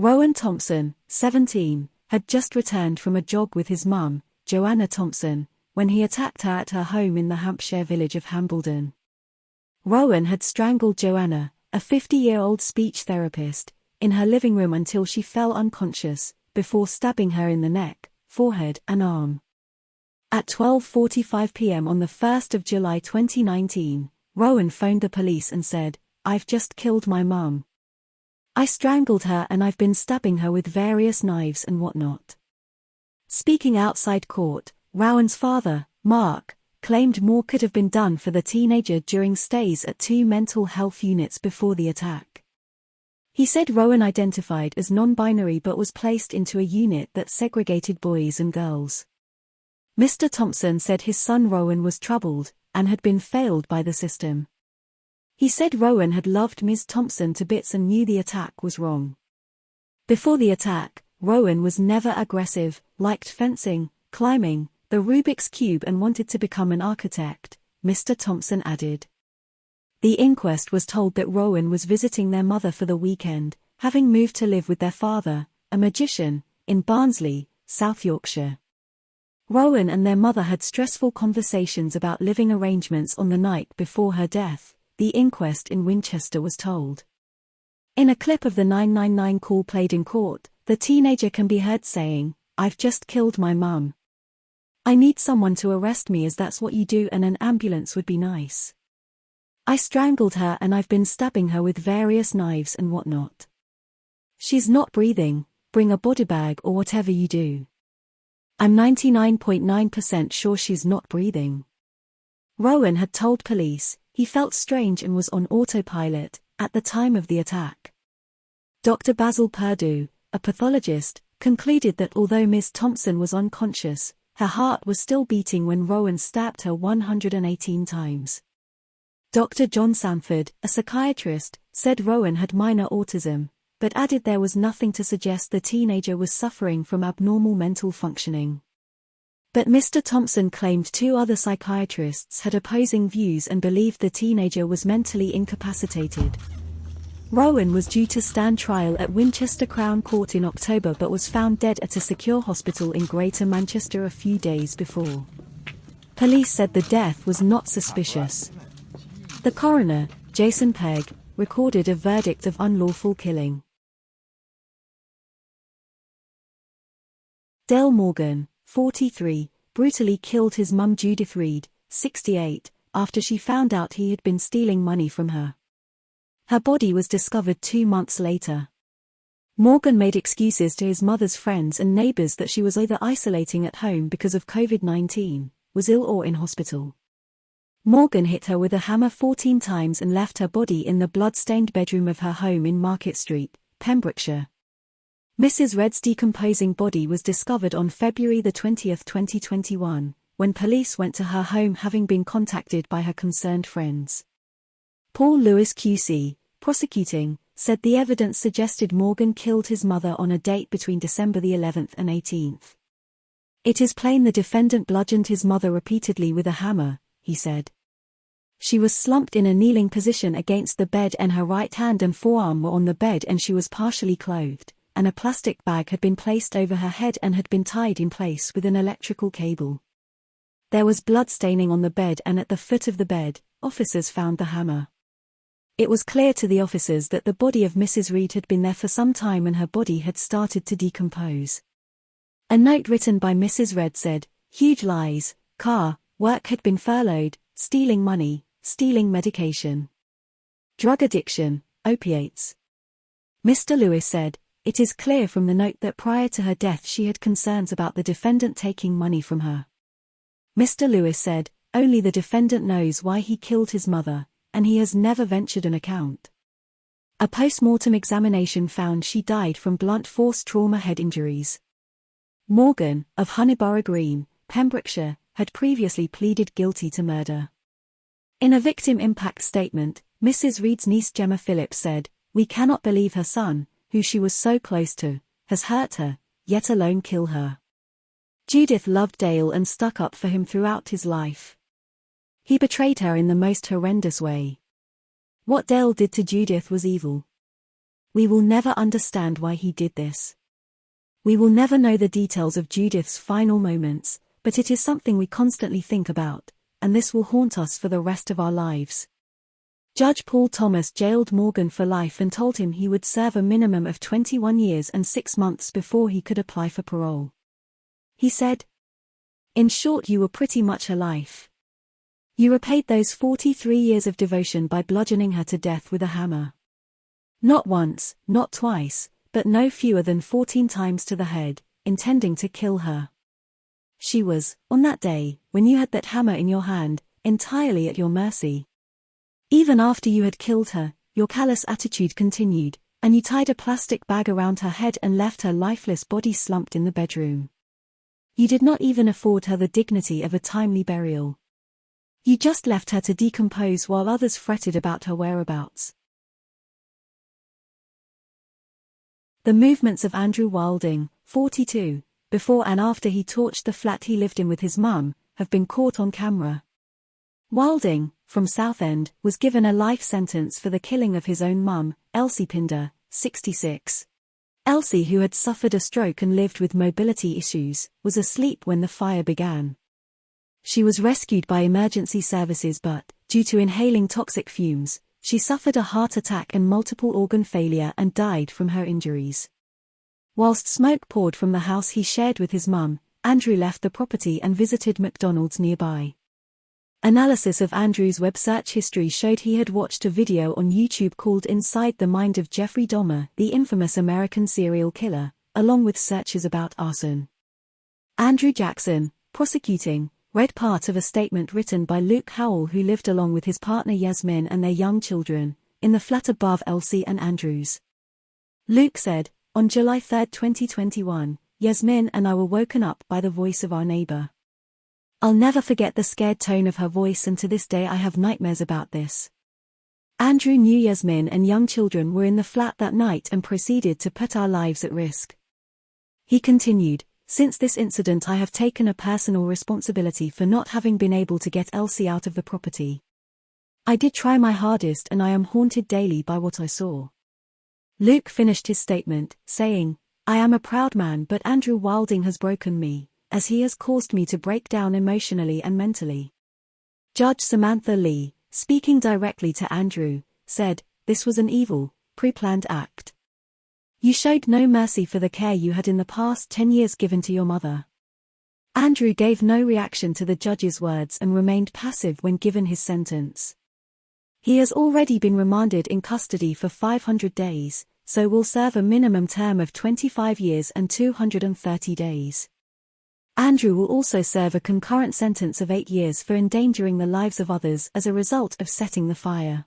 Rowan Thompson, 17, had just returned from a jog with his mum, Joanna Thompson, when he attacked her at her home in the Hampshire village of Hambledon. Rowan had strangled Joanna, a 50-year-old speech therapist, in her living room until she fell unconscious, before stabbing her in the neck, forehead and arm. At 12:45 p.m. on the 1st of July 2019, Rowan phoned the police and said, "I've just killed my mum. I strangled her and I've been stabbing her with various knives and whatnot." Speaking outside court, Rowan's father, Mark, claimed more could have been done for the teenager during stays at 2 mental health units before the attack. He said Rowan identified as non-binary but was placed into a unit that segregated boys and girls. Mr. Thompson said his son Rowan was troubled, and had been failed by the system. He said Rowan had loved Ms. Thompson to bits and knew the attack was wrong. Before the attack, Rowan was never aggressive, liked fencing, climbing, the Rubik's Cube and wanted to become an architect, Mr. Thompson added. The inquest was told that Rowan was visiting their mother for the weekend, having moved to live with their father, a magician, in Barnsley, South Yorkshire. Rowan and their mother had stressful conversations about living arrangements on the night before her death, the inquest in Winchester was told. In a clip of the 999 call played in court, the teenager can be heard saying, "I've just killed my mum. I need someone to arrest me as that's what you do and an ambulance would be nice. I strangled her and I've been stabbing her with various knives and whatnot. She's not breathing, bring a body bag or whatever you do. I'm 99.9% sure she's not breathing." Rowan had told police he felt strange and was on autopilot at the time of the attack. Dr. Basil Purdue, a pathologist, concluded that although Ms. Thompson was unconscious, her heart was still beating when Rowan stabbed her 118 times. Dr. John Sanford, a psychiatrist, said Rowan had minor autism, but added there was nothing to suggest the teenager was suffering from abnormal mental functioning. But Mr. Thompson claimed 2 other psychiatrists had opposing views and believed the teenager was mentally incapacitated. Rowan was due to stand trial at Winchester Crown Court in October but was found dead at a secure hospital in Greater Manchester a few days before. Police said the death was not suspicious. The coroner, Jason Pegg, recorded a verdict of unlawful killing. Dale Morgan, 43, brutally killed his mum Judith Reed, 68, after she found out he had been stealing money from her. Her body was discovered 2 months later. Morgan made excuses to his mother's friends and neighbors that she was either isolating at home because of COVID-19, was ill or in hospital. Morgan hit her with a hammer 14 times and left her body in the blood-stained bedroom of her home in Market Street, Pembrokeshire. Mrs. Reed's decomposing body was discovered on February 20, 2021, when police went to her home having been contacted by her concerned friends. Paul Lewis QC, prosecuting, said the evidence suggested Morgan killed his mother on a date between December 11th and 18th. "It is plain the defendant bludgeoned his mother repeatedly with a hammer," he said. "She was slumped in a kneeling position against the bed and her right hand and forearm were on the bed and she was partially clothed, and a plastic bag had been placed over her head and had been tied in place with an electrical cable. There was blood staining on the bed and at the foot of the bed, officers found the hammer. It was clear to the officers that the body of Mrs. Reed had been there for some time and her body had started to decompose." A note written by Mrs. Reed said, "Huge lies, car, work had been furloughed, stealing money, stealing medication. Drug addiction, opiates." Mr. Lewis said, "It is clear from the note that prior to her death she had concerns about the defendant taking money from her." Mr. Lewis said, "Only the defendant knows why he killed his mother, and he has never ventured an account." A post-mortem examination found she died from blunt force trauma head injuries. Morgan, of Honeyborough Green, Pembrokeshire, had previously pleaded guilty to murder. In a victim impact statement, Mrs. Reed's niece Gemma Phillips said, "We cannot believe her son, who she was so close to, has hurt her, yet alone kill her. Judith loved Dale and stuck up for him throughout his life. He betrayed her in the most horrendous way. What Dale did to Judith was evil. We will never understand why he did this. We will never know the details of Judith's final moments, but it is something we constantly think about, and this will haunt us for the rest of our lives. Judge Paul Thomas jailed Morgan for life and told him he would serve a minimum of 21 years and 6 months before he could apply for parole. He said, "In short, you were pretty much a life. You repaid those 43 years of devotion by bludgeoning her to death with a hammer. Not once, not twice, but no fewer than 14 times to the head, intending to kill her. She was, on that day, when you had that hammer in your hand, entirely at your mercy. Even after you had killed her, your callous attitude continued, and you tied a plastic bag around her head and left her lifeless body slumped in the bedroom. You did not even afford her the dignity of a timely burial. You just left her to decompose while others fretted about her whereabouts." The movements of Andrew Wilding, 42, before and after he torched the flat he lived in with his mum, have been caught on camera. Wilding, from Southend, was given a life sentence for the killing of his own mum, Elsie Pinder, 66. Elsie, who had suffered a stroke and lived with mobility issues, was asleep when the fire began. She was rescued by emergency services but, due to inhaling toxic fumes, she suffered a heart attack and multiple organ failure and died from her injuries. Whilst smoke poured from the house he shared with his mum, Andrew left the property and visited McDonald's nearby. Analysis of Andrew's web search history showed he had watched a video on YouTube called Inside the Mind of Jeffrey Dahmer, the infamous American serial killer, along with searches about arson. Andrew Jackson, prosecuting, read part of a statement written by Luke Howell, who lived along with his partner Yasmin and their young children, in the flat above Elsie and Andrew's. Luke said, "On July 3, 2021, Yasmin and I were woken up by the voice of our neighbor. I'll never forget the scared tone of her voice, and to this day I have nightmares about this." Andrew knew Yasmin and young children were in the flat that night and proceeded to put our lives at risk. He continued, "Since this incident I have taken a personal responsibility for not having been able to get Elsie out of the property. I did try my hardest and I am haunted daily by what I saw." Luke finished his statement, saying, "I am a proud man, but Andrew Wilding has broken me, as he has caused me to break down emotionally and mentally." Judge Samantha Lee, speaking directly to Andrew, said, "This was an evil, pre-planned act. You showed no mercy for the care you had in the past 10 years given to your mother." Andrew gave no reaction to the judge's words and remained passive when given his sentence. He has already been remanded in custody for 500 days, so will serve a minimum term of 25 years and 230 days. Andrew will also serve a concurrent sentence of 8 years for endangering the lives of others as a result of setting the fire.